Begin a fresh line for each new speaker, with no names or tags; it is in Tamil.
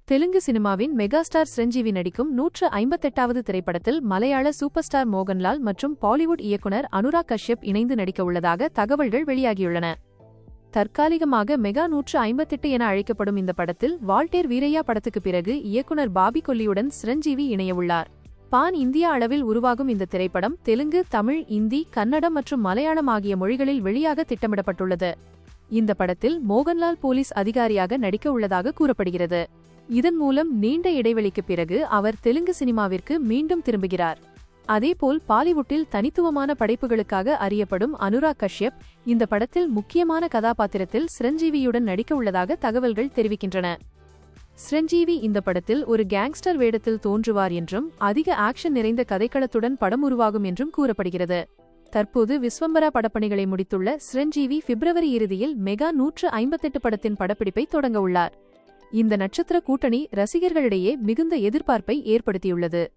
தெலுங்கு சினிமாவின் மெகாஸ்டார் சிரஞ்சீவி நடிக்கும் 158வது திரைப்படத்தில் மலையாள சூப்பர் ஸ்டார் மோகன்லால் மற்றும் பாலிவுட் இயக்குனர் அனுராக் கஷ்யப் இணைந்து நடிக்க உள்ளதாக தகவல்கள் வெளியாகியுள்ளன. தற்காலிகமாக மெகா 158 என அழைக்கப்படும் இந்த படத்தில் வால்டேர் வீரையா படத்துக்கு பிறகு இயக்குனர் பாபி கொல்லியுடன் சிரஞ்சீவி இணையவுள்ளார். பான் இந்தியா அளவில் உருவாகும் இந்த திரைப்படம் தெலுங்கு, தமிழ், இந்தி, கன்னடம் மற்றும் மலையாளம் ஆகிய மொழிகளில் வெளியாக திட்டமிடப்பட்டுள்ளது. இந்த படத்தில் மோகன்லால் போலீஸ் அதிகாரியாக நடிக்க உள்ளதாக கூறப்படுகிறது. இதன் மூலம் நீண்ட இடைவெளிக்கு பிறகு அவர் தெலுங்கு சினிமாவிற்கு மீண்டும் திரும்புகிறார். அதேபோல் பாலிவுட்டில் தனித்துவமான படைப்புகளுக்காக அறியப்படும் அனுராக் கஷ்யப் இந்த படத்தில் முக்கியமான கதாபாத்திரத்தில் சிரஞ்சீவியுடன் நடிக்க உள்ளதாக தகவல்கள் தெரிவிக்கின்றன. சிரஞ்சீவி இந்த படத்தில் ஒரு கேங்ஸ்டர் வேடத்தில் தோன்றுவார் என்றும் அதிக ஆக்ஷன் நிறைந்த கதைக்களத்துடன் படம் உருவாகும் என்றும் கூறப்படுகிறது. தற்போது விஸ்வம்பரா படப்பணிகளை முடித்துள்ள சிரஞ்சீவி பிப்ரவரி இறுதியில் மெகா 158 படத்தின் படப்பிடிப்பை தொடங்க உள்ளார். இந்த நட்சத்திர கூட்டணி ரசிகர்களிடையே மிகுந்த எதிர்பார்ப்பை ஏற்படுத்தியுள்ளது.